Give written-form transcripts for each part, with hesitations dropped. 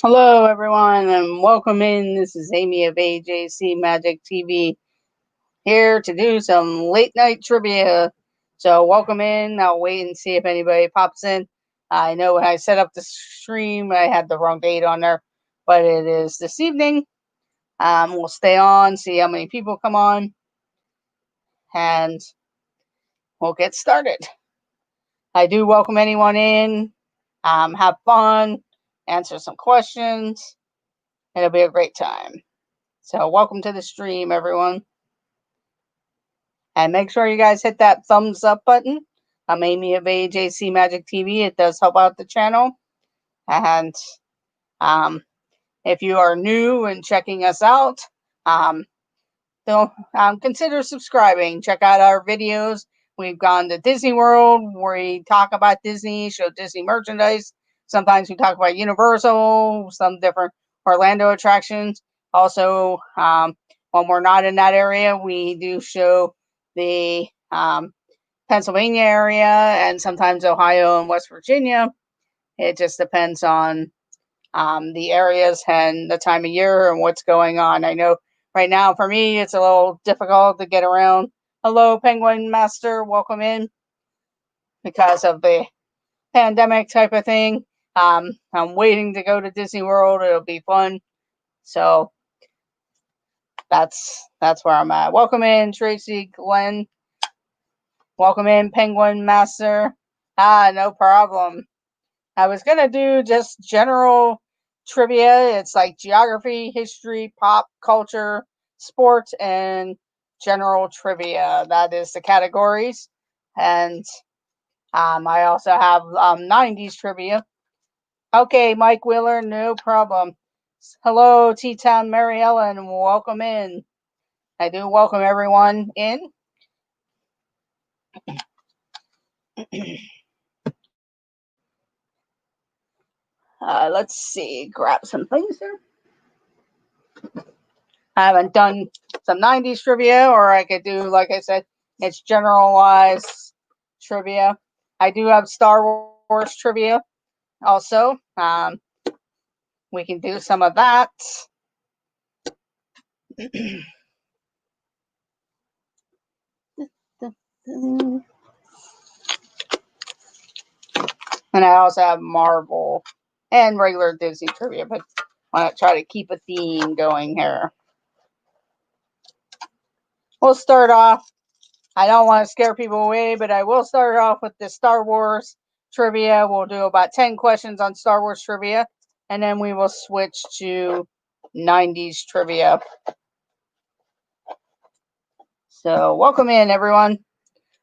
Hello, everyone, and welcome in. This is Amy of AJC Magic TV here to do some late night trivia. So, welcome in. I'll wait and see if anybody pops in. I know when I set up the stream, I had the wrong date on there, but it is this evening. We'll stay on, see how many people come on, and we'll get started. I do welcome anyone in. Have fun, answer some questions. It'll be a great time. So welcome to the stream, everyone. And make sure you guys hit that thumbs up button. I'm Amy of AJC Magic TV. It does help out the channel. And if you are new and checking us out, consider subscribing. Check out our videos. We've gone to Disney World, where we talk about Disney, show Disney merchandise. Sometimes we talk about Universal, some different Orlando attractions. Also, when we're not in that area, we do show the Pennsylvania area and sometimes Ohio and West Virginia. It just depends on the areas and the time of year and what's going on. I know right now for me it's a little difficult to get around. Hello, Penguin Master, welcome in. Because of the pandemic type of thing, I'm waiting to go to Disney World. It'll be fun. So that's where I'm at. Welcome in, Tracy, Glenn. Welcome in, Penguin Master. No problem. I was gonna do just general trivia. It's like geography, history, pop culture, sports, and general trivia. That is the categories. And I also have 90s trivia. Okay, Mike Wheeler, no problem. Hello, T-Town Mary Ellen, welcome in. I do welcome everyone in. Let's see, grab some things here. I haven't done some 90s trivia, or I could do, like I said, it's generalized trivia. I do have Star Wars trivia also. We can do some of that. And I also have Marvel and regular Disney trivia, but I want to try to keep a theme going here. We'll start off. I don't want to scare people away, but I will start off with the Star Wars trivia. We'll do about 10 questions on Star Wars trivia, and then we will switch to 90s trivia. So welcome in, everyone.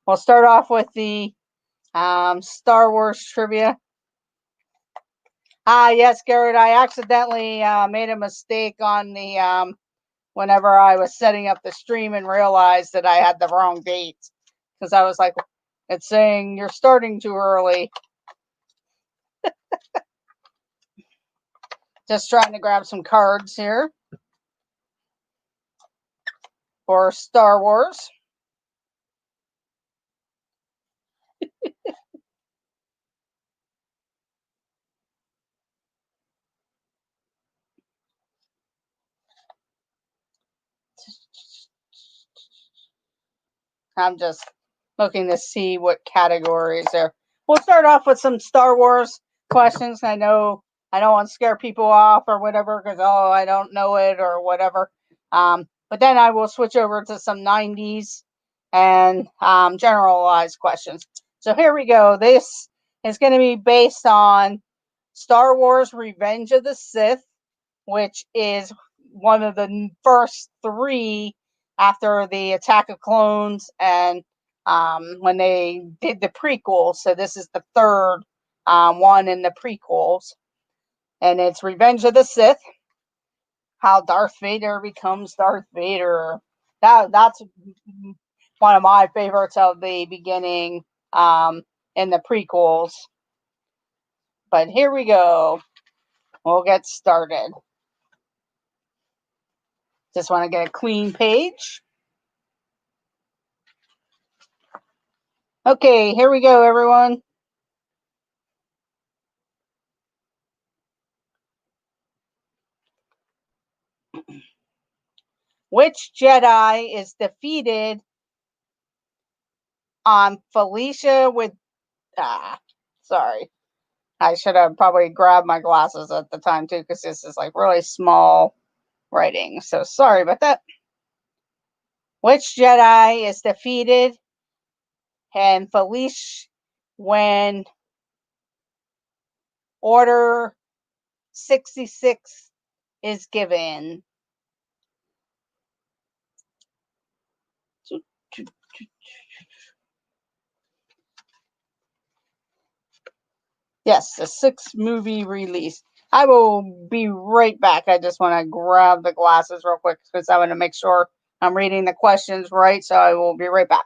We'll start off with the Star Wars trivia. Yes, Garrett, I accidentally made a mistake on the whenever I was setting up the stream and realized that I had the wrong date. Because I was like, it's saying you're starting too early. Just trying to grab some cards here for Star Wars. I'm just looking to see what categories there. We'll start off with some Star Wars questions. I know I don't want to scare people off or whatever because, oh, I don't know it or whatever. But then I will switch over to some 90s and generalized questions. So here we go. This is going to be based on Star Wars Revenge of the Sith, which is one of the first three after the Attack of Clones and when they did the prequels. So this is the third one in the prequels. And it's Revenge of the Sith, how Darth Vader becomes Darth Vader. That's one of my favorites of the beginning in the prequels. But here we go. We'll get started. Just want to get a clean page. Okay, here we go, everyone. Which Jedi is defeated on Felicia with... sorry. I should have probably grabbed my glasses at the time too, because this is like really small writing. So sorry about that. Which Jedi is defeated and Felicia when Order 66 is given? Yes, the 6th movie release. I will be right back. I just want to grab the glasses real quick because I want to make sure I'm reading the questions right. So I will be right back.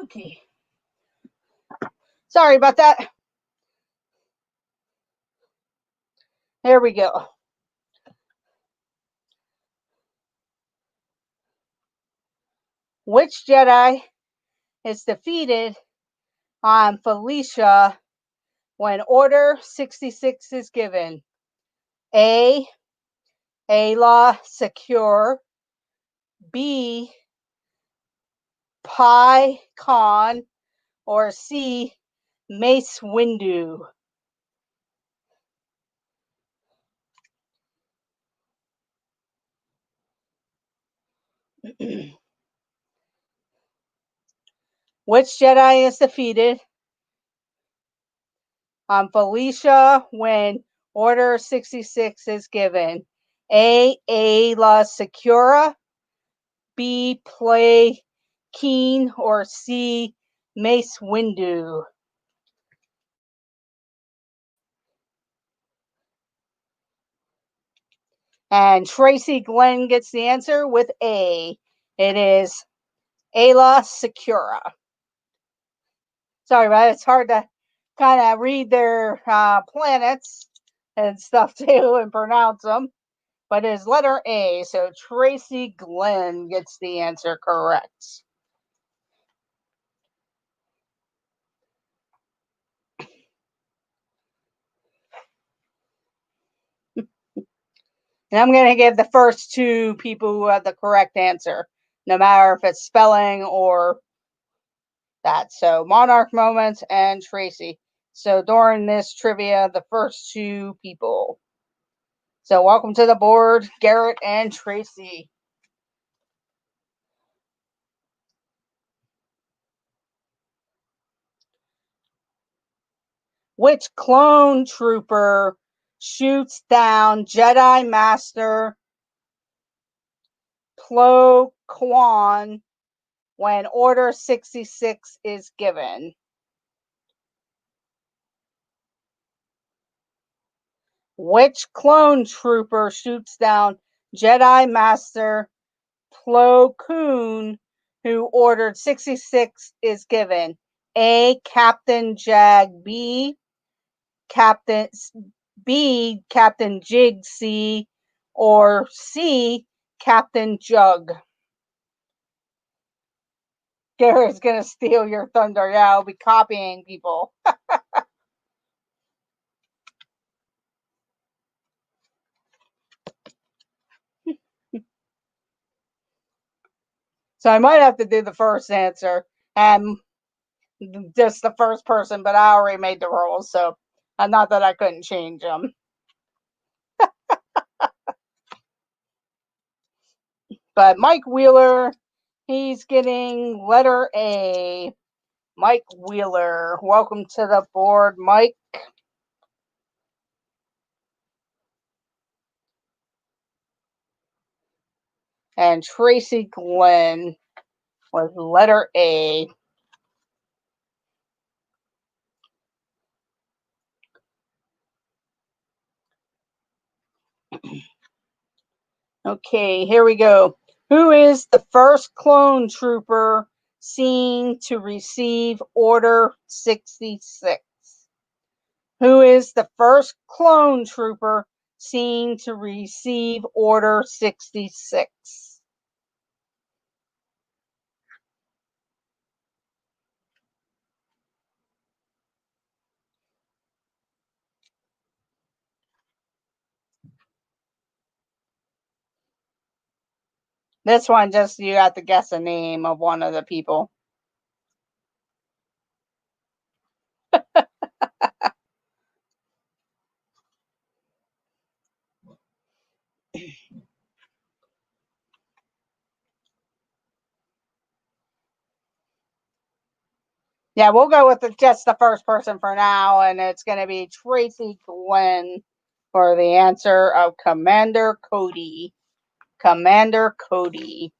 Okay. Sorry about that. There we go. Which Jedi is defeated on Felicia when Order 66 is given? A. Ayla Secure. B. Pi Khan. Or C. Mace Windu. Which Jedi is defeated on Felicia when Order 66 is given? A. Ayla Secura. B. Play Keen. Or C. Mace Windu. And Tracy Glenn gets the answer with A. It is Ayla Secura. Sorry about it. It's hard to kind of read their planets and stuff too and pronounce them. But it is letter A. So Tracy Glenn gets the answer correct. And I'm going to give the first 2 people who have the correct answer, no matter if it's spelling or that. So Monarch Moments and Tracy. So during this trivia, the first 2 people. So welcome to the board, Garrett and Tracy. Which clone trooper shoots down Jedi Master Plo Koon when Order 66 is given? Which clone trooper shoots down Jedi Master Plo Koon who Ordered 66 is given? A. Captain Jag. B. Captain Jig C. Or C. Captain Jug. Garrett's gonna steal your thunder. Yeah, I'll be copying people. So I might have to do the first answer and just the first person, but I already made the rules, so not that I couldn't change them. But Mike Wheeler, he's getting letter A. Mike Wheeler, welcome to the board, Mike. And Tracy Glenn was letter A. Okay, here we go. Who is the first clone trooper seen to receive Order 66? Who is the first clone trooper seen to receive Order 66? This one, just you have to guess a name of one of the people. Yeah, we'll go with just the first person for now, and it's going to be Tracy Glenn for the answer of Commander Cody. Commander Cody.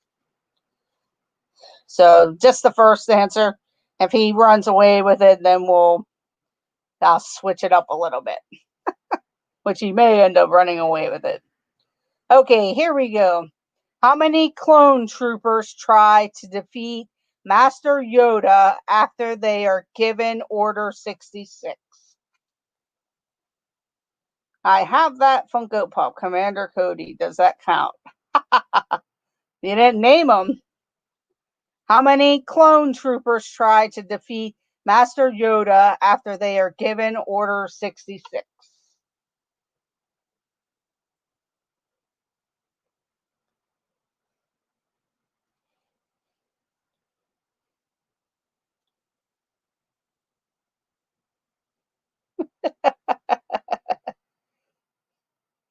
So just the first answer. If he runs away with it, then I'll switch it up a little bit, which he may end up running away with it. Okay, here we go. How many clone troopers try to defeat Master Yoda after they are given Order 66? I have that Funko Pop, Commander Cody. Does that count? You didn't name them. How many clone troopers try to defeat Master Yoda after they are given Order 66?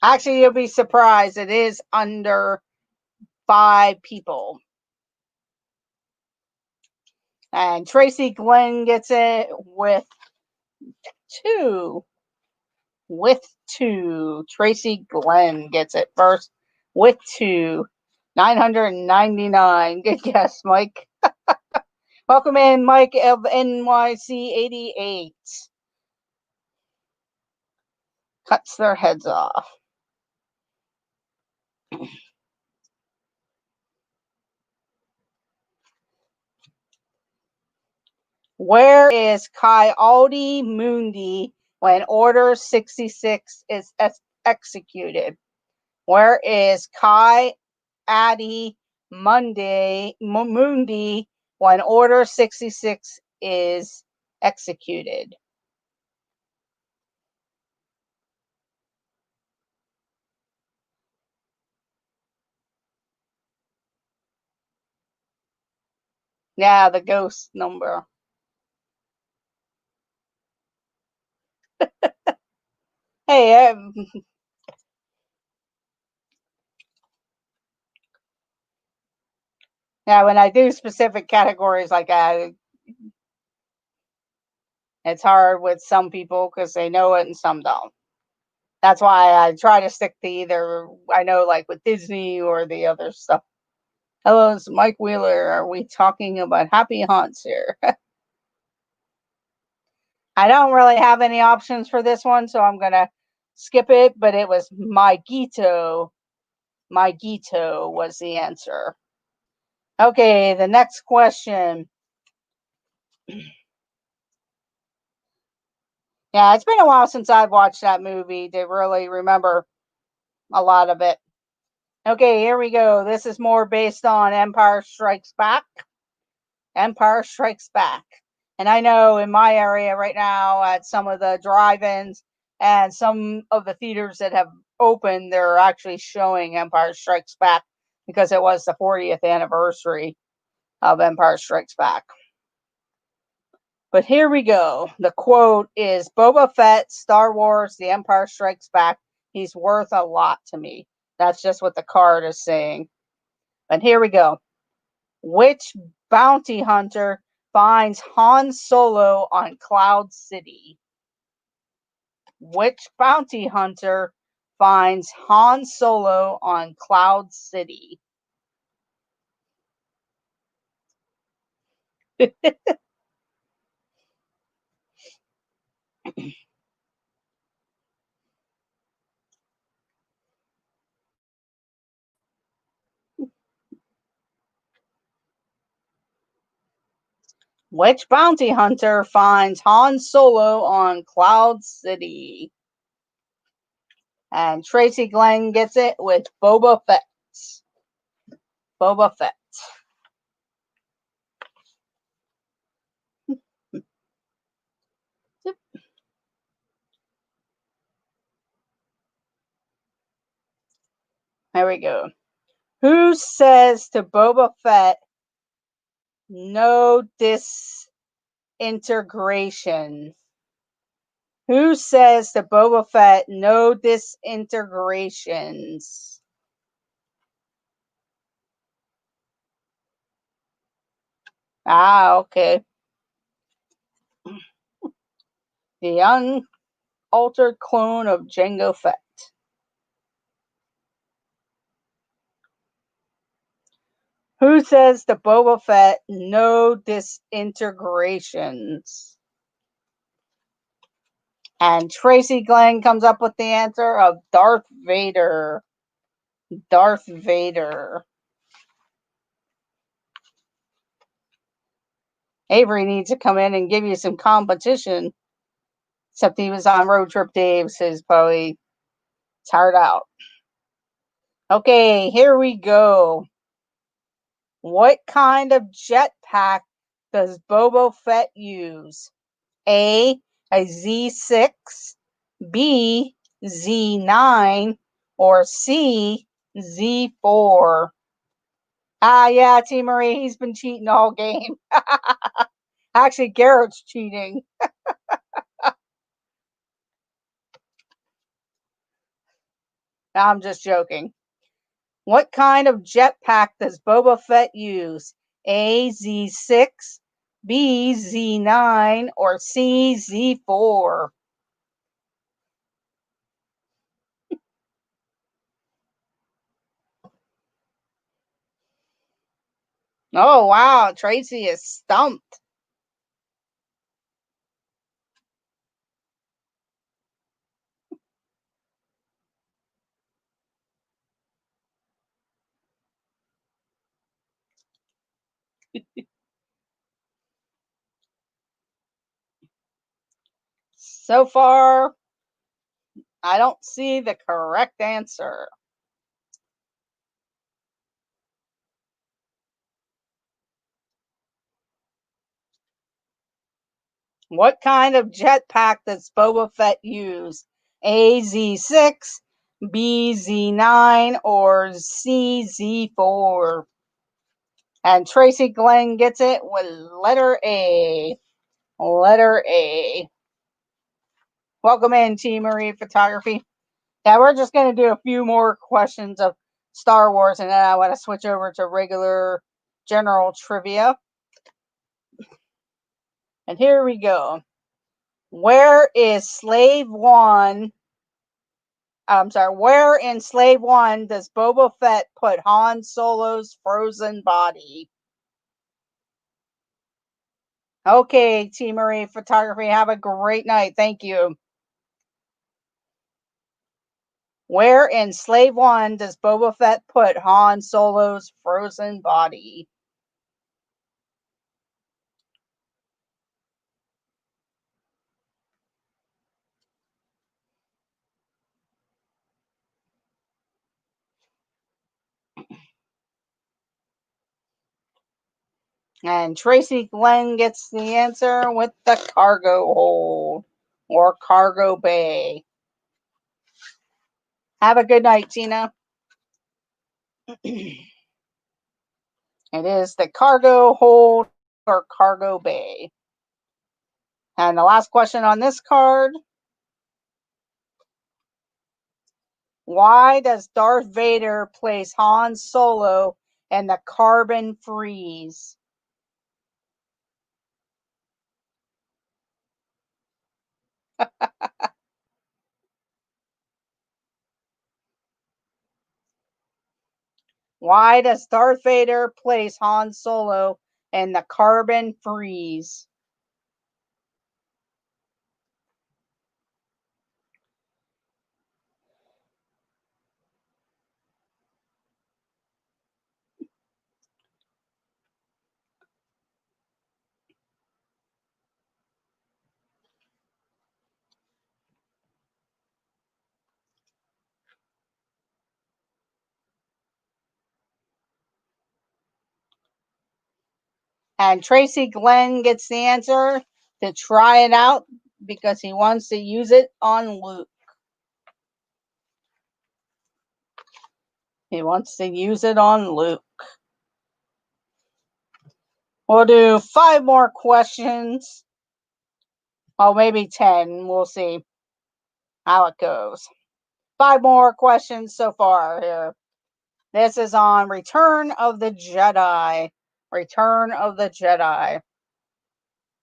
Actually, you'll be surprised. It is under 5 people. And Tracy Glenn gets it with 2. With 2. Tracy Glenn gets it first with 2. 999. Good guess, Mike. Welcome in, Mike of NYC 88. Cuts their heads off. Where is Coyote Mundi when Order 66 is executed? Where is Coyote Mundi when Order 66 is executed? Yeah, the ghost number. Hey, yeah, when I do specific categories like that, it's hard with some people because they know it and some don't. That's why I try to stick to either, I know, like with Disney or the other stuff. Hello, it's Mike Wheeler. Are we talking about Happy Haunts here? I don't really have any options for this one, so I'm going to skip it, but it was Maigito. Maigito was the answer. Okay, the next question. Yeah, it's been a while since I've watched that movie to really remember a lot of it. Okay, here we go. This is more based on Empire Strikes Back. Empire Strikes Back. And I know in my area right now at some of the drive-ins and some of the theaters that have opened, they're actually showing Empire Strikes Back because it was the 40th anniversary of Empire Strikes Back. But here we go. The quote is Boba Fett, Star Wars, The Empire Strikes Back. He's worth a lot to me. That's just what the card is saying. But here we go. Which bounty hunter finds Han Solo on Cloud City? Which bounty hunter finds Han Solo on Cloud City? Which bounty hunter finds Han Solo on Cloud City? And Tracy Glenn gets it with Boba Fett. Boba Fett. There we go. Who says to Boba Fett, no disintegration? Who says to Boba Fett, no disintegrations? Ah, okay. The unaltered clone of Jango Fett. Who says to Boba Fett, no disintegrations? And Tracy Glenn comes up with the answer of Darth Vader. Darth Vader. Avery needs to come in and give you some competition. Except he was on Road Trip Dave, so he's probably tired out. Okay, here we go. What kind of jetpack does Boba Fett use? A Z6, B, Z9, or C, Z4? Ah, yeah, T. Marie, he's been cheating all game. Actually, Garrett's cheating. I'm just joking. What kind of jetpack does Boba Fett use? A, Z6, B, Z9, or C, Z4? Oh, wow, Tracy is stumped. So far, I don't see the correct answer. What kind of jetpack does Boba Fett use? A, Z6, B, Z9, or C, Z4? And Tracy Glenn gets it with letter A. Letter A. Welcome in, T. Marie Photography. Yeah, we're just going to do a few more questions of Star Wars, and then I want to switch over to regular general trivia. And here we go. Where is Slave One? I'm sorry, where in Slave One does Boba Fett put Han Solo's frozen body? Okay, T. Marie Photography, have a great night. Thank you. Where in Slave One does Boba Fett put Han Solo's frozen body? And Tracy Glenn gets the answer with the cargo hold or cargo bay. Have a good night, Tina. It is the cargo hold or cargo bay. And the last question on this card. Why does Darth Vader place Han Solo in the carbon freeze? Why does Darth Vader place Han Solo in the carbon freeze? And Tracy Glenn gets the answer to try it out because he wants to use it on Luke. He wants to use it on Luke. We'll do 5 more questions. Well, maybe 10. We'll see how it goes. 5 more questions so far here. This is on Return of the Jedi. Return of the Jedi.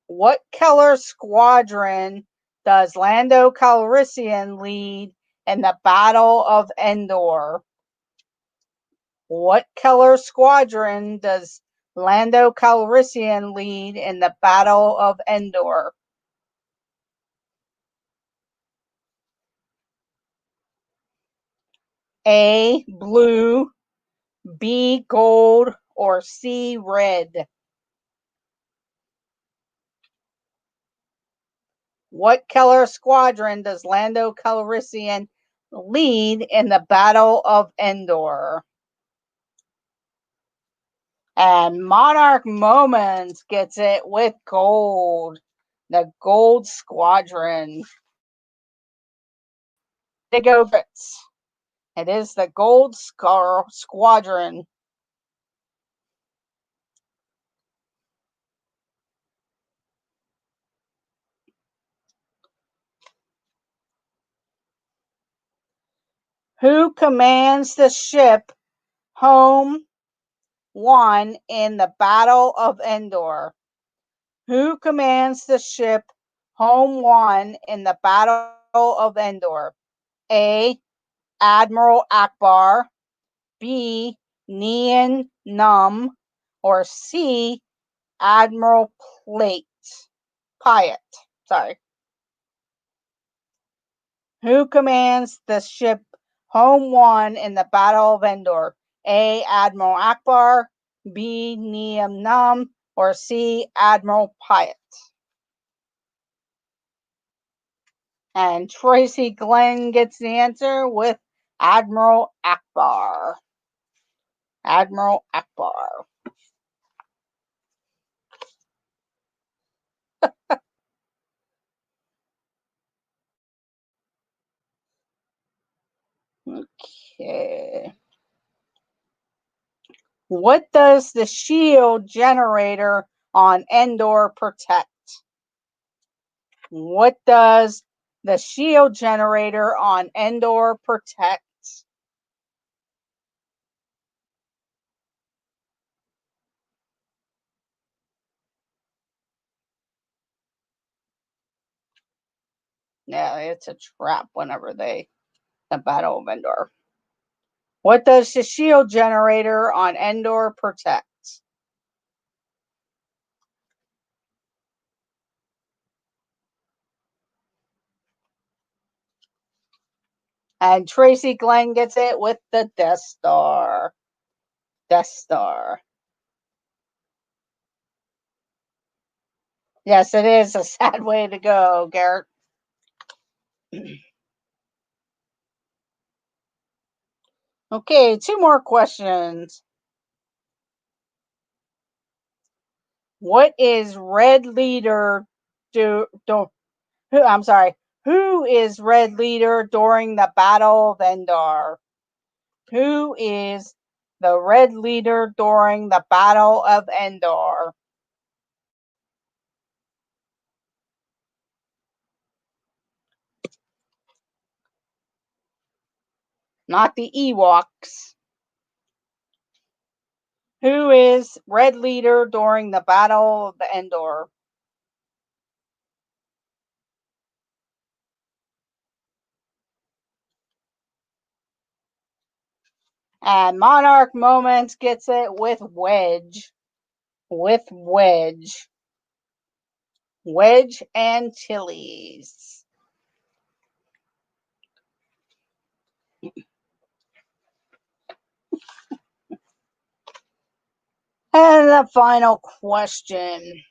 What Keller squadron does Lando Calrissian lead in the Battle of Endor? What Keller squadron does Lando Calrissian lead in the Battle of Endor? A, blue, B, gold, or C, red? What Keller squadron does Lando Calrissian lead in the Battle of Endor? And Monarch Moments gets it with gold. The Gold Squadron. They go Grits. It is the Gold Squadron. Who commands the ship Home 1 in the Battle of Endor? Who commands the ship Home 1 in the Battle of Endor? A, Admiral Akbar, B, Nien Nunb, or C, Admiral Piat. Sorry. Who commands the ship Home 1 in the Battle of Endor? A, Admiral Akbar, B, Nien Nunb, or C, Admiral Piat? And Tracy Glenn gets the answer with Admiral Akbar. Admiral Akbar. Okay. What does the shield generator on Endor protect? What does the shield generator on Endor protect? Yeah, it's a trap whenever the Battle of Endor. What does the shield generator on Endor protect? And Tracy Glenn gets it with the Death Star. Death Star. Yes, it is a sad way to go, Garrett. Okay, 2 more questions. What is Red Leader who is Red Leader during the Battle of Endor? Who is the Red Leader during the Battle of Endor? Not the Ewoks. Who is Red Leader during the Battle of Endor? And Monarch Moments gets it with Wedge. with Wedge. Wedge Antilles. And the final question.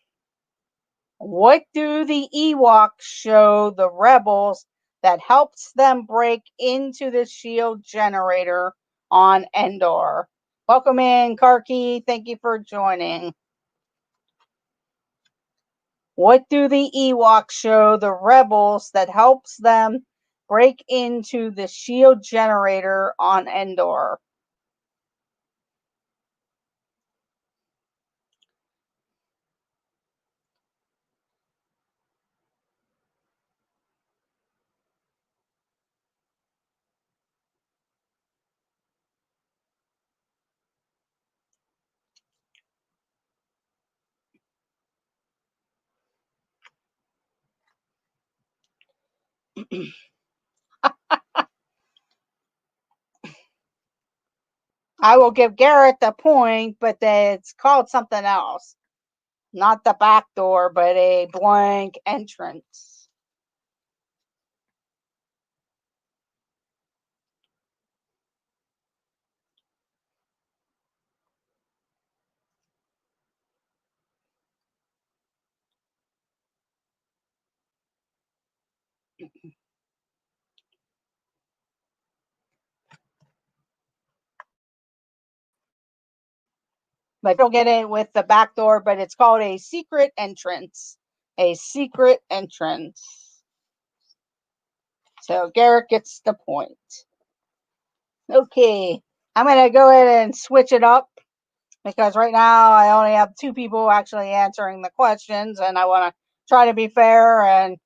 What do the Ewoks show the rebels that helps them break into the shield generator on Endor? Welcome in, Karki. Thank you for joining. What do the Ewoks show the rebels that helps them break into the shield generator on Endor? I will give Garrett the point, but it's called something else. Not the back door, but a blank entrance. But you'll get it with the back door, but it's called a secret entrance. A secret entrance. So Garrett gets the point. Okay, I'm going to go ahead and switch it up because right now I only have two people actually answering the questions, and I want to try to be fair. And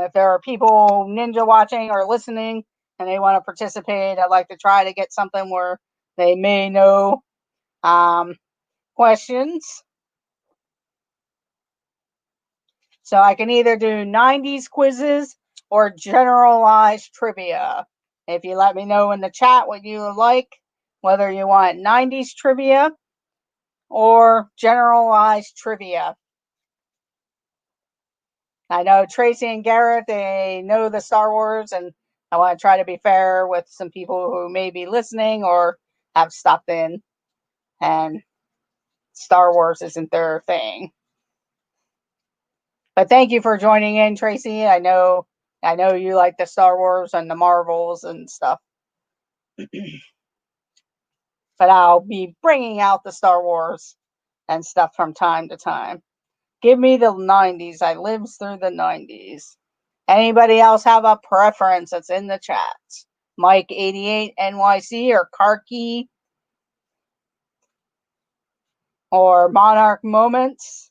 if there are people ninja watching or listening and they want to participate, I'd like to try to get something where they may know questions. So I can either do 90s quizzes or generalized trivia. If you let me know in the chat what you would like, whether you want 90s trivia or generalized trivia. I know Tracy and Garrett, they know the Star Wars, and I want to try to be fair with some people who may be listening or have stopped in and Star Wars isn't their thing. But thank you for joining in, Tracy. I know you like the Star Wars and the Marvels and stuff. But I'll be bringing out the Star Wars and stuff from time to time. Give me the 90s. I lived through the 90s. Anybody else have a preference that's in the chat? Mike 88 NYC or Karki or Monarch Moments.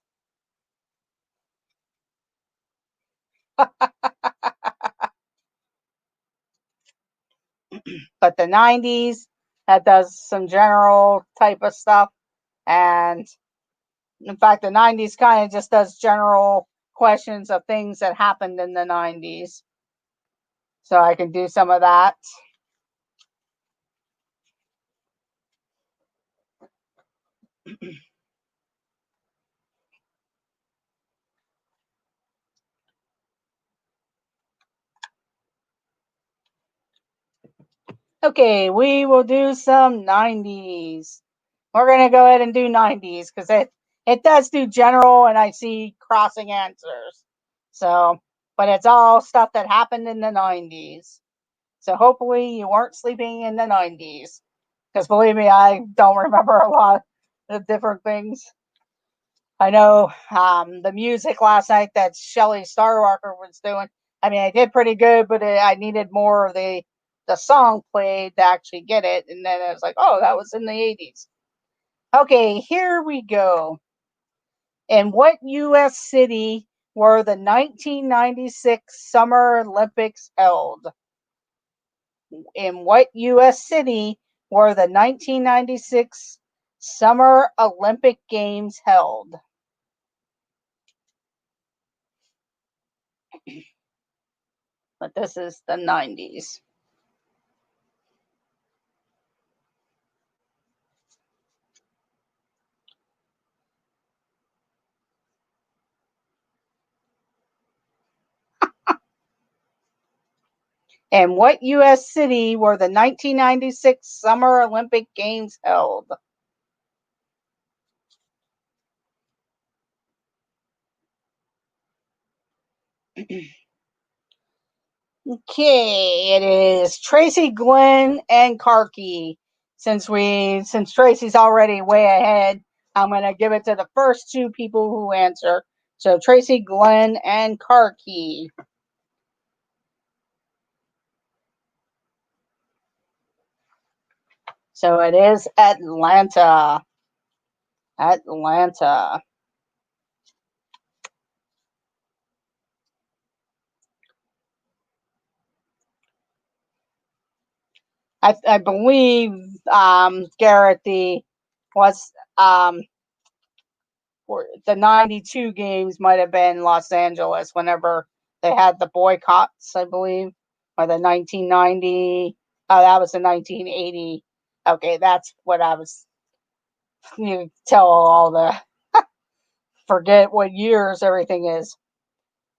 But the 90s, that does some general type of stuff. And in fact, the 90s kind of just does general questions of things that happened in the 90s. So I can do some of that. Okay, we will do some 90s. We're going to go ahead and do 90s because it does do general and I see crossing answers. So, but it's all stuff that happened in the 90s. So hopefully you weren't sleeping in the 90s. Because believe me, I don't remember a lot of different things. I know the music last night that Shelly Starwalker was doing. I mean, I did pretty good, but I needed more of the song played to actually get it. And then I was like, oh, that was in the 80s. Okay, here we go. In what U.S. city were the 1996 Summer Olympics held? In what U.S. city were the 1996 Summer Olympic Games held? But this is the 90s. In what U.S. city were the 1996 Summer Olympic Games held? Okay, it is Tracy, Glenn, and Karki. Since Tracy's already way ahead, I'm gonna give it to the first two people who answer. So Tracy, Glenn, and Karki. So it is Atlanta. Atlanta. I believe Garrett the was the 92 games might have been Los Angeles whenever they had the boycotts, I believe, or the 1990. Oh, that was the 1980. Okay, that's what I was. You tell all the forget what years everything is.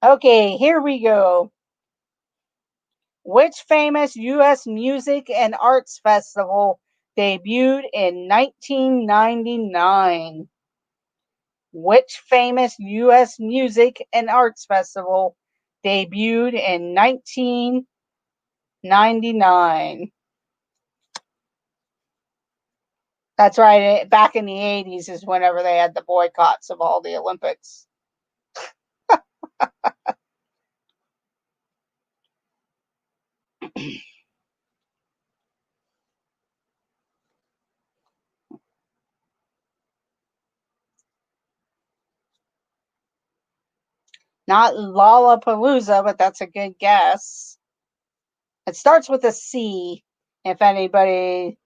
Okay, here we go. Which famous U.S. music and arts festival debuted in 1999? Which famous U.S. music and arts festival debuted in 1999? That's right. Back in the 80s is whenever they had the boycotts of all the Olympics. Not Lollapalooza, but that's a good guess. It starts with a C, if anybody.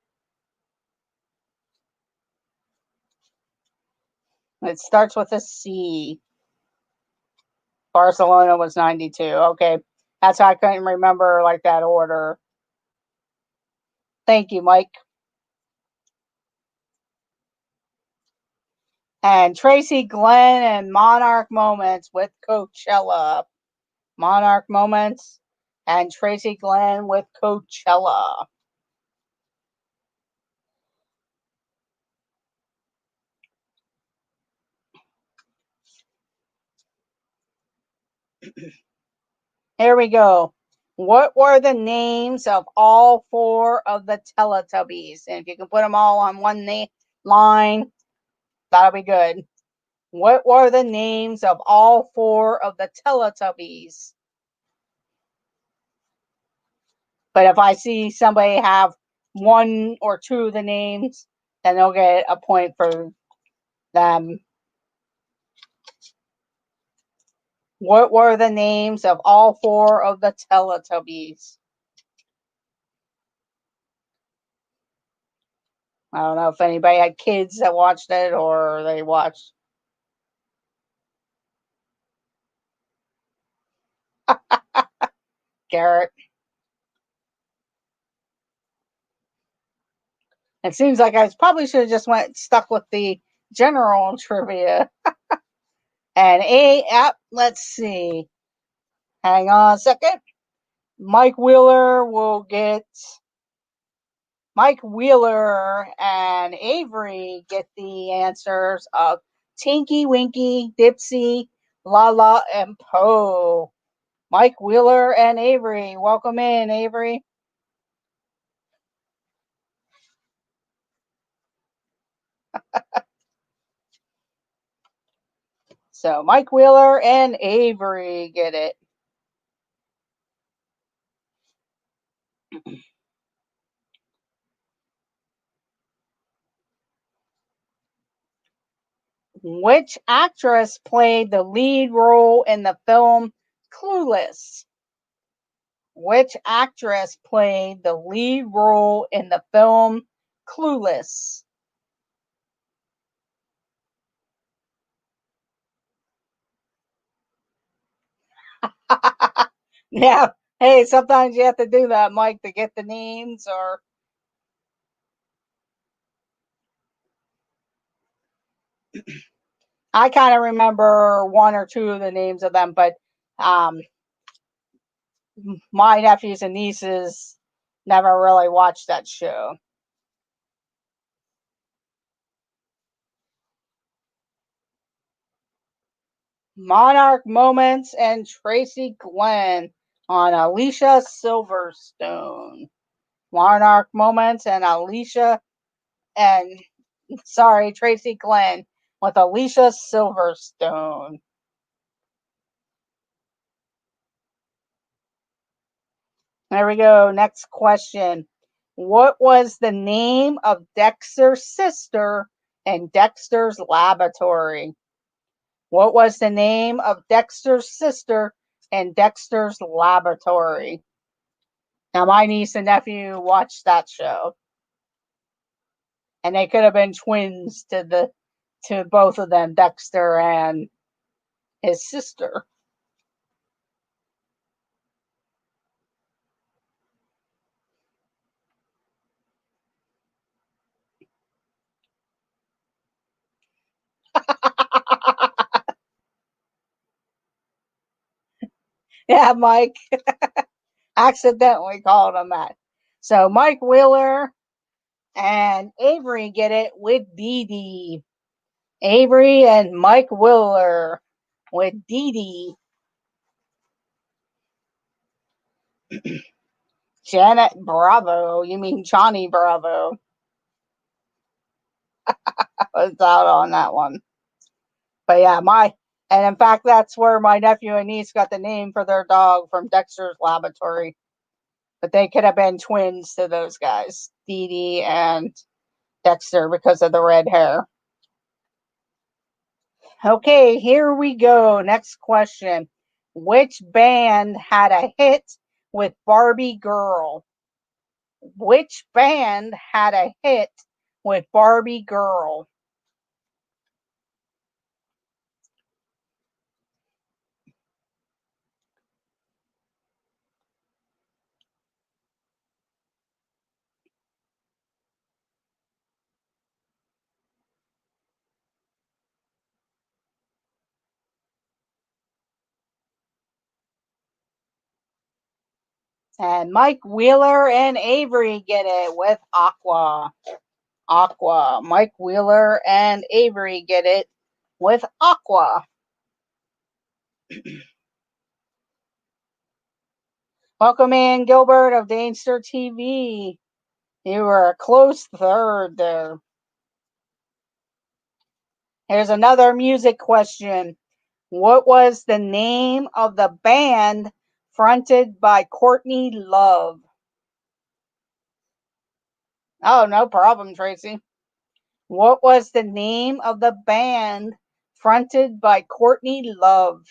It starts with a C. Barcelona was 92. Okay. That's how I couldn't remember like that order. Thank you, Mike. And Tracy Glenn and Monarch Moments with Coachella. Monarch Moments and Tracy Glenn with Coachella. Here we go. What were the names of all four of the Teletubbies? And if you can put them all on one line, that'll be good. What were the names of all four of the Teletubbies? But if I see somebody have one or two of the names, then they'll get a point for them. What were the names of all four of the Teletubbies? I don't know if anybody had kids that watched it or they watched. Garrett. It seems like I probably should have just went stuck with the general trivia. And let's see. Hang on a second. Mike Wheeler will get Mike Wheeler and Avery get the answers of Tinky Winky, Dipsy, Lala, and Poe. Mike Wheeler and Avery. Welcome in, Avery. So Mike Wheeler and Avery get it. Which actress played the lead role in the film Clueless? Which actress played the lead role in the film Clueless? Yeah. Hey, sometimes you have to do that, Mike, to get the names or I kind of remember one or two of the names of them, but um my nephews and nieces never really watched that show. Monarch Moments and Tracy Glenn on Alicia Silverstone. Monarch Moments and Tracy Glenn with Alicia Silverstone. There we go. Next question. What was the name of Dexter's sister in Dexter's Laboratory? What was the name of Dexter's sister in Dexter's Laboratory? Now, my niece and nephew watched that show, and they could have been twins to both of them, Dexter and his sister. Yeah, Mike accidentally called him that. So Mike Wheeler and Avery get it with Dee Dee. Avery and Mike Wheeler with Dee Dee. Janet Bravo. You mean Johnny Bravo? I was out on that one. But yeah, and in fact, that's where my nephew and niece got the name for their dog from Dexter's Laboratory. But they could have been twins to those guys, Dee Dee and Dexter, because of the red hair. Okay, here we go. Next question. Which band had a hit with Barbie Girl? Which band had a hit with Barbie Girl? And Mike Wheeler and Avery get it with Aqua. Aqua. Mike Wheeler and Avery get it with Aqua. Welcome in, Gilbert of Dainster TV. You were a close third there. Here's another music question. What was the name of the band fronted by Courtney Love? Oh, no problem, Tracy. What was the name of the band fronted by Courtney Love?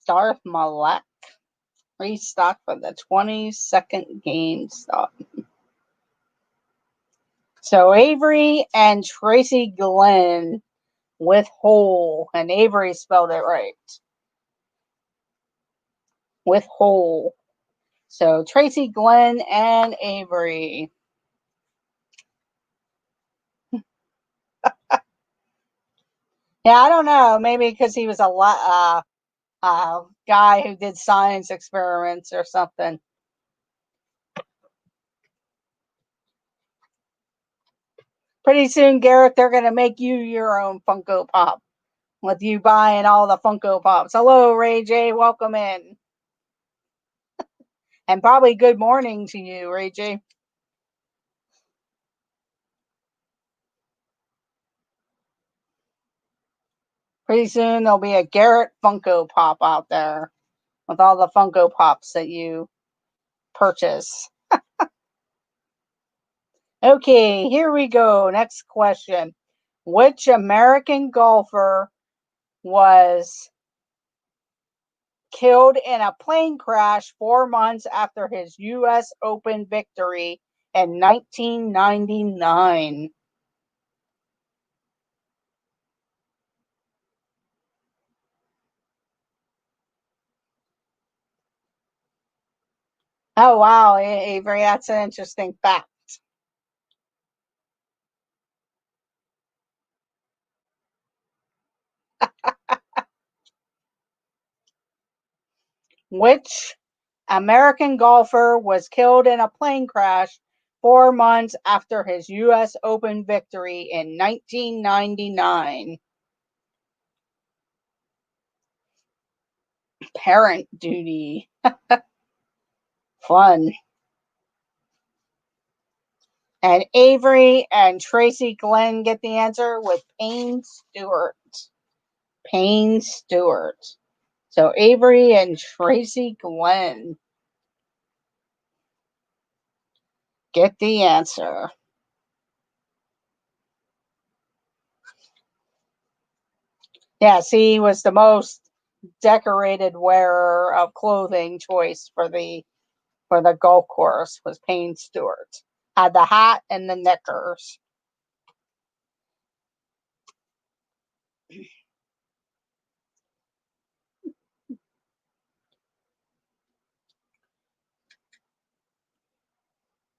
Darth Malak. Restock for the 22nd game stop. So Avery and Tracy Glenn with Hole, and Avery spelled it right. With Hole. So Tracy Glenn and Avery. Yeah, I don't know. Maybe because he was a guy who did science experiments or something. Pretty soon, Garrett, they're going to make you your own Funko Pop with you buying all the Funko Pops. Hello, Ray J. Welcome in. And probably good morning to you, Ray J. Pretty soon, there'll be a Garrett Funko Pop out there with all the Funko Pops that you purchase. Okay, here we go. Next question. Which American golfer was killed in a plane crash 4 months after his U.S. Open victory in 1999? Oh, wow, Avery, that's an interesting fact. Which American golfer was killed in a plane crash 4 months after his U.S. Open victory in 1999? Parent duty. Fun. And Avery and Tracy Glenn get the answer with Payne Stewart. Payne Stewart. So Avery and Tracy Glenn get the answer. Yes, he was the most decorated wearer of clothing choice for the golf course was Payne Stewart. Had the hat and the knickers.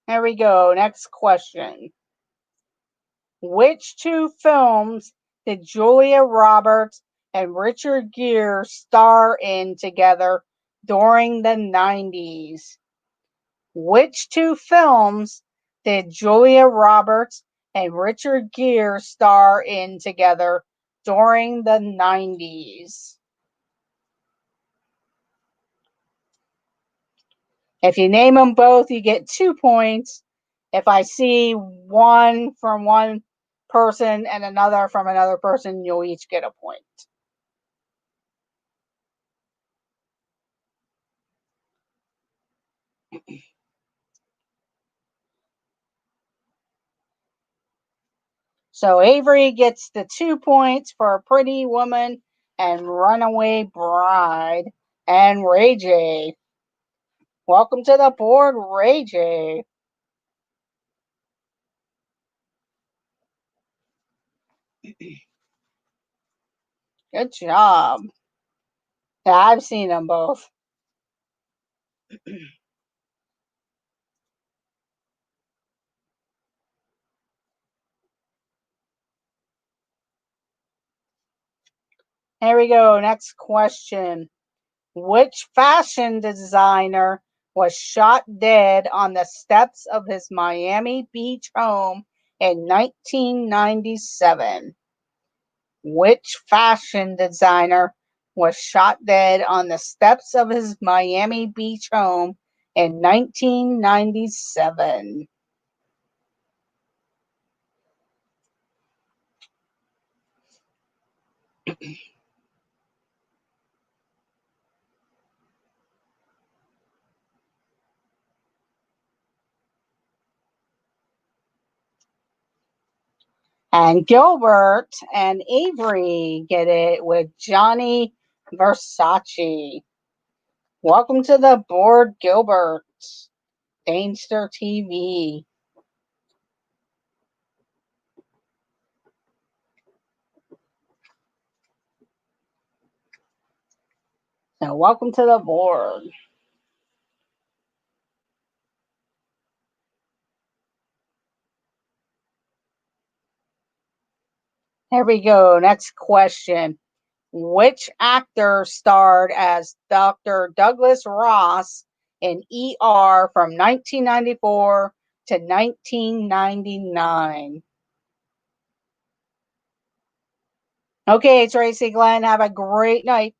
There we go. Next question. Which two films did Julia Roberts and Richard Gere star in together during the 90's? Which two films did Julia Roberts and Richard Gere star in together during the 90's? If you name them both, you get 2 points. If I see one from one person and another from another person, you'll each get a point. So Avery gets the 2 points for Pretty Woman and Runaway Bride. And Ray J. Welcome to the board, Ray J. Good job. Yeah, I've seen them both. Here we go. Next question. Which fashion designer was shot dead on the steps of his Miami Beach home in 1997? Which fashion designer was shot dead on the steps of his Miami Beach home in 1997? And Gilbert and Avery get it with Johnny Versace. Welcome to the board, Gilbert. Dainster TV. So welcome to the board. Here we go. Next question. Which actor starred as Dr. Douglas Ross in ER from 1994 to 1999? Okay, Tracy Glenn, have a great night.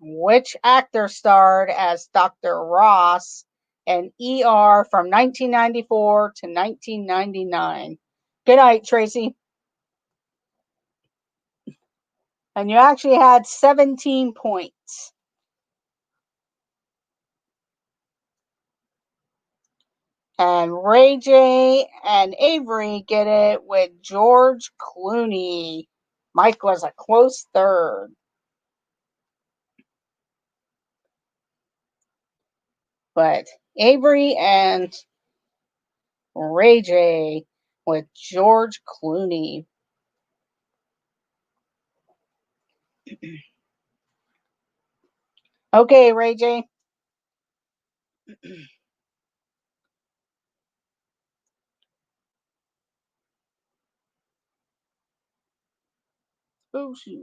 Which actor starred as Dr. Ross in ER from 1994 to 1999? Good night, Tracy. And you actually had 17 points. And Ray J and Avery get it with George Clooney. Mike was a close third. But Avery and Ray J with George Clooney. Okay, Ray J. Oh, shoot.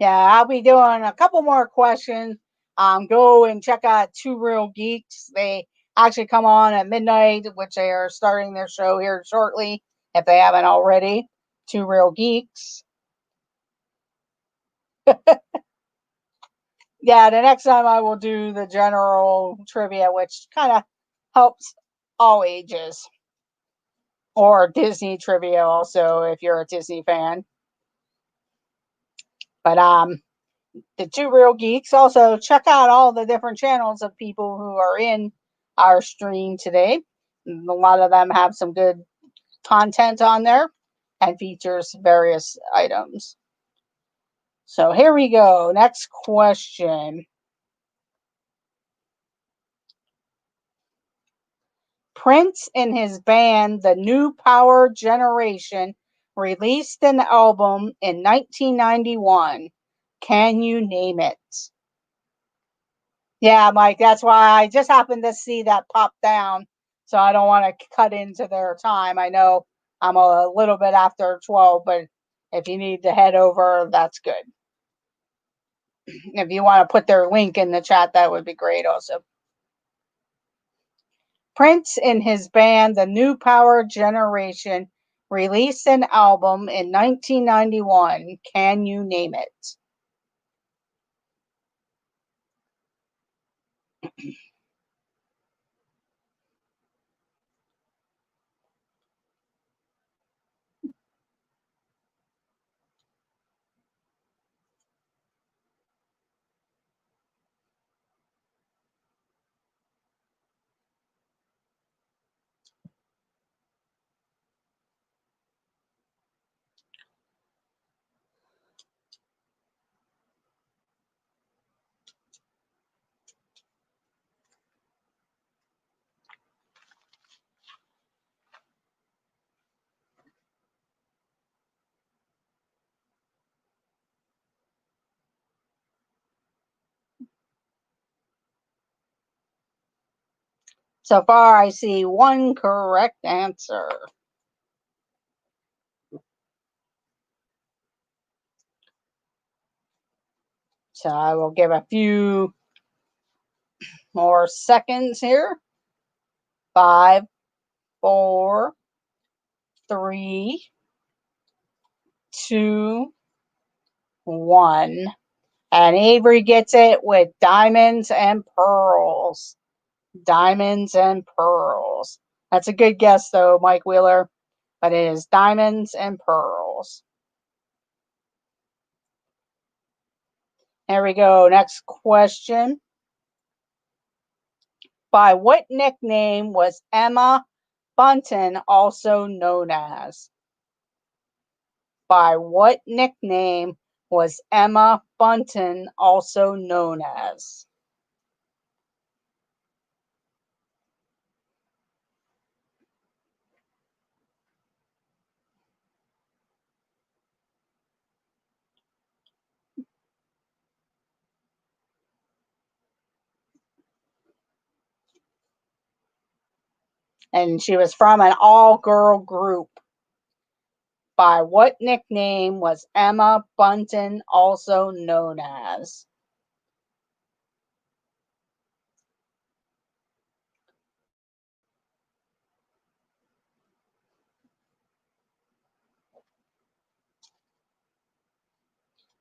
Yeah, I'll be doing a couple more questions. Go and check out Two Real Geeks. They actually come on at midnight, which they are starting their show here shortly, if they haven't already. Two Real Geeks. Yeah, the next time I will do the general trivia, which kind of helps all ages. Or Disney trivia also, if you're a Disney fan. But the Two Real Geeks. Also, check out all the different channels of people who are in our stream today. A lot of them have some good content on there and features various items. So here we go. Next question. Prince and his band, the New Power Generation, released an album in 1991. Can you name it? Yeah, Mike, that's why I just happened to see that pop down. So I don't want to cut into their time. I know I'm a little bit after 12, but if you need to head over, that's good. If you want to put their link in the chat, that would be great also. Prince and his band, the New Power Generation, released an album in 1991. Can you name it? So far, I see one correct answer. So I will give a few more seconds here. 5, 4, 3, 2, 1. And Avery gets it with Diamonds and Pearls. Diamonds and Pearls. That's a good guess, though, Mike Wheeler. But it is Diamonds and Pearls. There we go. Next question. By what nickname was Emma Bunton also known as? By what nickname was Emma Bunton also known as? And she was from an all-girl group. By what nickname was Emma Bunton also known as?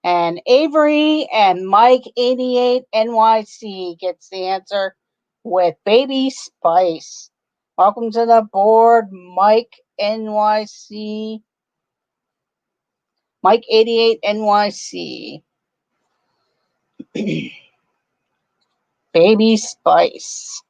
And Avery and Mike 88 NYC gets the answer with Baby Spice. Welcome to the board, Mike NYC. Mike 88 NYC. Baby Spice.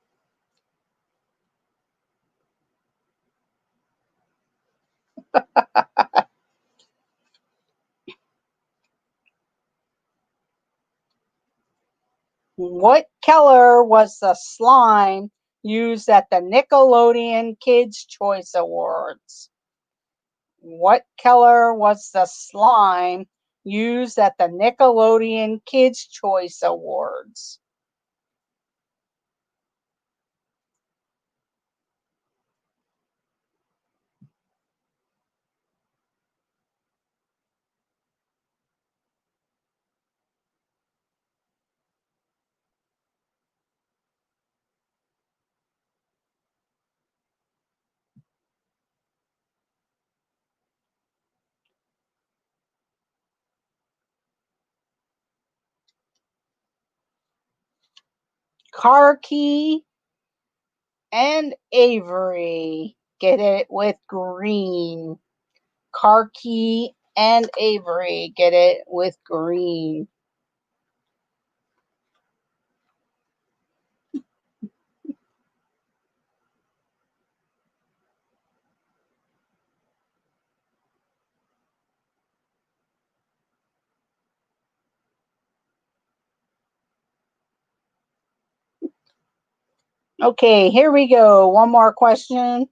What color was the slime used at the Nickelodeon Kids' Choice Awards? What color was the slime used at the Nickelodeon Kids' Choice Awards? Karki and Avery get it with green. Karki and Avery get it with green. Okay, here we go. One more question.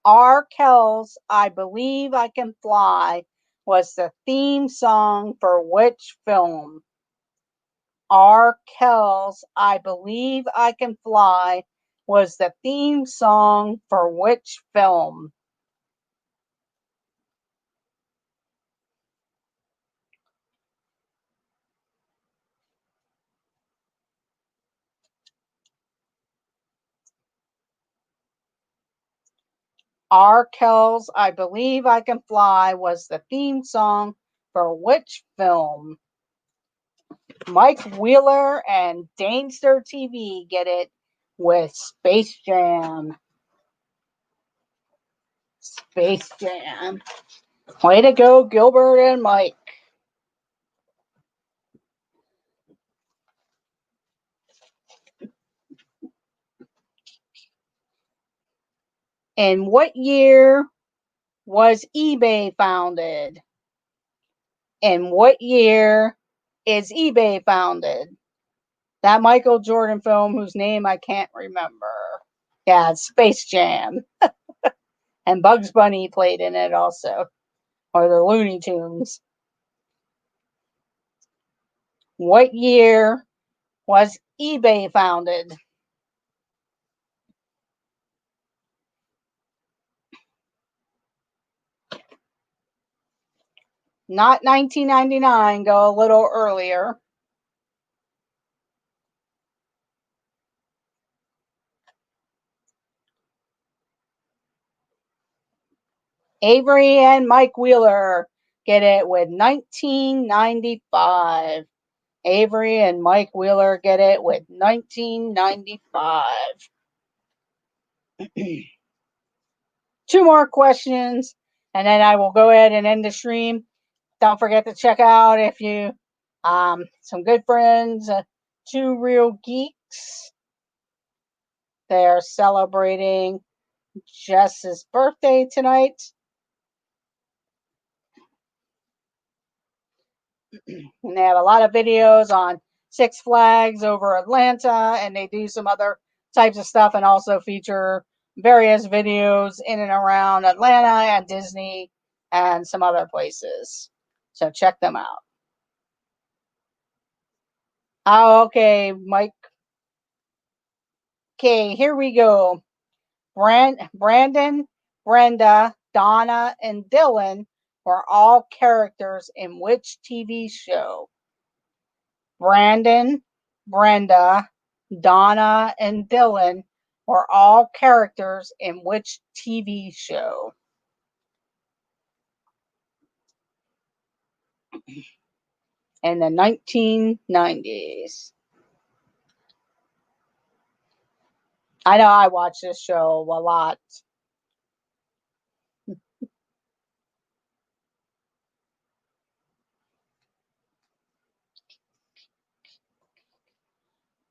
R. Kells' I Believe I Can Fly was the theme song for which film? R. Kells' I Believe I Can Fly was the theme song for which film? R. Kells' I Believe I Can Fly was the theme song for which film? Mike Wheeler and Danester TV get it with Space Jam. Space Jam. Way to go, Gilbert and Mike. In what year was eBay founded? In what year is eBay founded? That Michael Jordan film whose name I can't remember. Yeah, it's Space Jam. And Bugs Bunny played in it also. Or the Looney Tunes. What year was eBay founded? Not 1999, go a little earlier. Avery and Mike Wheeler get it with 1995. Avery and Mike Wheeler get it with 1995. Two more questions, and then I will go ahead and end the stream. Don't forget to check out if you some good friends, Two Real Geeks. They're celebrating Jess's birthday tonight. And they have a lot of videos on Six Flags over Atlanta, and they do some other types of stuff and also feature various videos in and around Atlanta and Disney and some other places. So check them out. Oh, okay, Mike. Okay, here we go. Brandon, Brenda, Donna, and Dylan were all characters in which TV show? Brandon, Brenda, Donna, and Dylan were all characters in which TV show? In the 1990s. I know I watch this show a lot.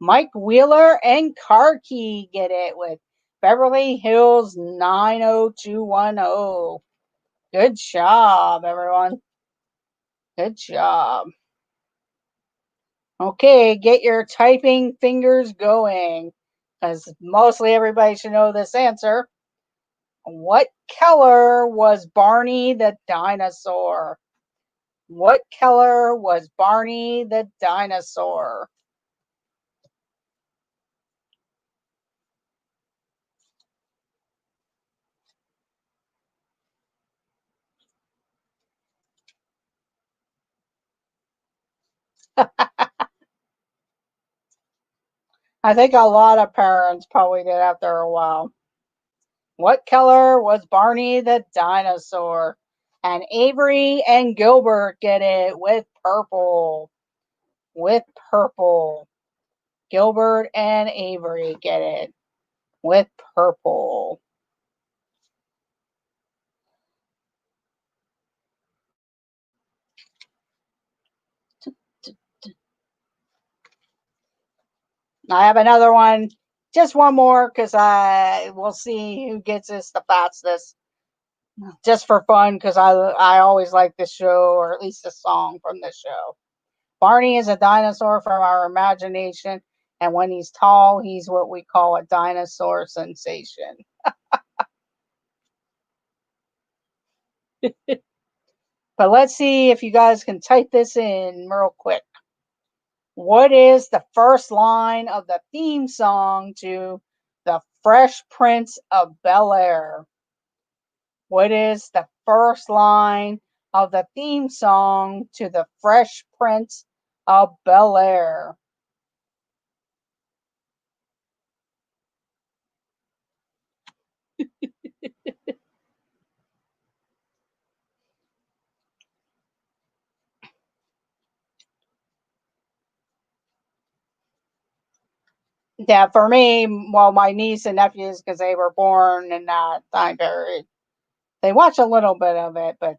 Mike Wheeler and Car Key get it with Beverly Hills 90210. Good job, everyone. Good job. Okay, get your typing fingers going, because mostly everybody should know this answer. What color was Barney the dinosaur? What color was Barney the dinosaur? I think a lot of parents probably did after a while. What color was Barney the dinosaur? And Avery and Gilbert get it with purple. With purple. Gilbert and Avery get it with purple. I have another one. Just one more, because we'll see who gets this the fastest. Just for fun, because I always like this show, or at least a song from this show. Barney is a dinosaur from our imagination, and when he's tall, he's what we call a dinosaur sensation. But let's see if you guys can type this in real quick. What is the first line of the theme song to The Fresh Prince of Bel-Air? What is the first line of the theme song to The Fresh Prince of Bel-Air? Yeah, for me, well, my niece and nephews, because they were born in that time period, they watch a little bit of it, but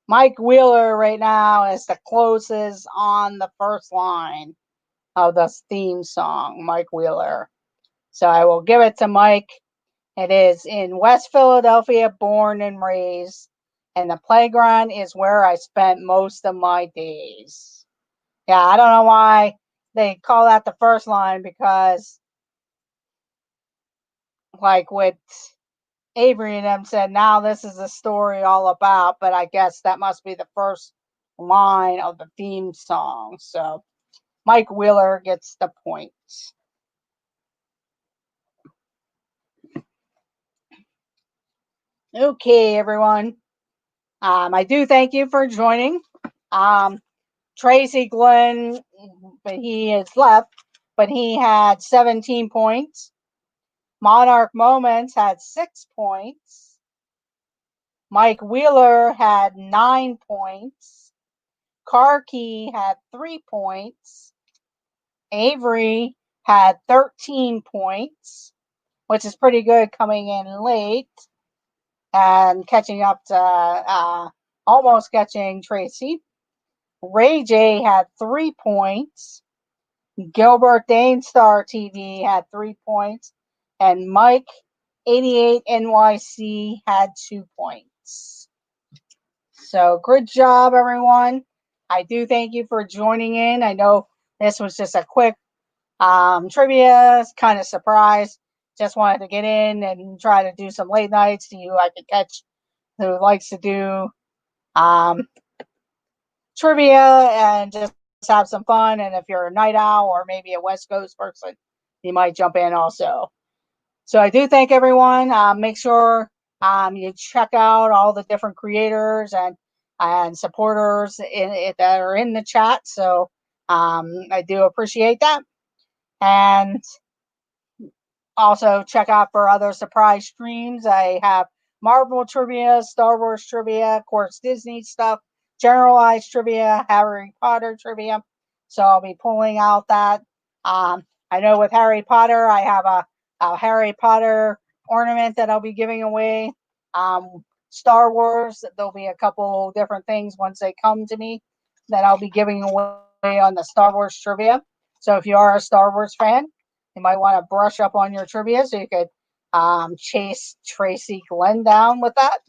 Mike Wheeler right now is the closest on the first line of the theme song, Mike Wheeler. So I will give it to Mike. It is in West Philadelphia, born and raised, and the playground is where I spent most of my days. Yeah, I don't know why they call that the first line, because, like, with Avery and them said, now this is a story all about, but I guess that must be the first line of the theme song. So Mike Wheeler gets the point. Okay, everyone. I do thank you for joining. Um, Tracy Glenn, but he is left, but he had 17 points. Monarch Moments had 6 points. Mike Wheeler had 9 points. Car Key had 3 points. Avery had 13 points, which is pretty good coming in late and catching up to almost catching Tracy. Ray J had 3 points. Gilbert Danestar TV had 3 points. And Mike 88 NYC had 2 points. So good job, everyone. I do thank you for joining in. I know this was just a quick trivia, kind of surprise. Just wanted to get in and try to do some late nights, see who I could catch who likes to do trivia and just have some fun. And if you're a night owl or maybe a West Coast person, you might jump in also. So I do thank everyone. Make sure You check out all the different creators and supporters that are in the chat. So I do appreciate that. And also check out for other surprise streams. I have Marvel trivia, Star Wars trivia, of course, Disney stuff, generalized trivia, Harry Potter trivia. So I'll be pulling out that. I know with Harry Potter, I have a Harry Potter ornament that I'll be giving away. Star Wars, there'll be a couple different things once they come to me that I'll be giving away on the Star Wars trivia. So if you are a Star Wars fan, you might want to brush up on your trivia so you could chase Tracy Glenn down with that,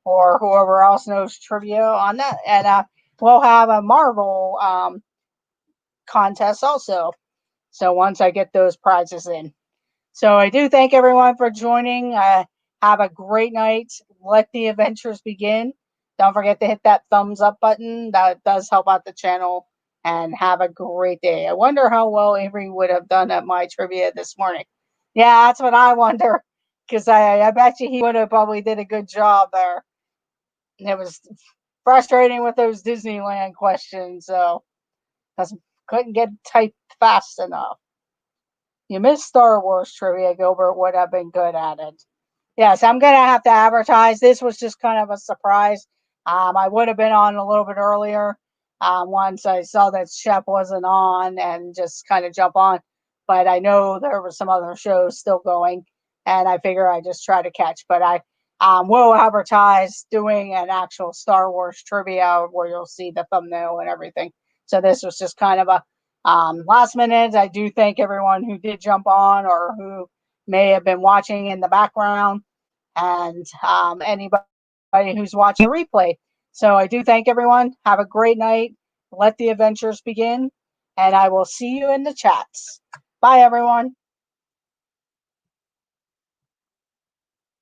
or whoever else knows trivia on that. And we'll have a Marvel contest also. So once I get those prizes in. So I do thank everyone for joining. Have a great night. Let the adventures begin. Don't forget to hit that thumbs up button. That does help out the channel. And have a great day. I wonder how well Avery would have done at my trivia this morning. Yeah, that's what I wonder. Because I bet you he would have probably did a good job there. And it was frustrating with those Disneyland questions. So, because couldn't get typed fast enough. You missed Star Wars trivia. Gilbert would have been good at it. Yes, I'm going to have to advertise. This was just kind of a surprise. I would have been on a little bit earlier once I saw that Chef wasn't on and just kind of jump on. But I know there were some other shows still going, and I figure I just try to catch. But I will advertise doing an actual Star Wars trivia where you'll see the thumbnail and everything. So this was just kind of a last minute. I do thank everyone who did jump on or who may have been watching in the background, and anybody who's watching the replay. So I do thank everyone. Have a great night. Let the adventures begin, and I will see you in the chats. Bye, everyone.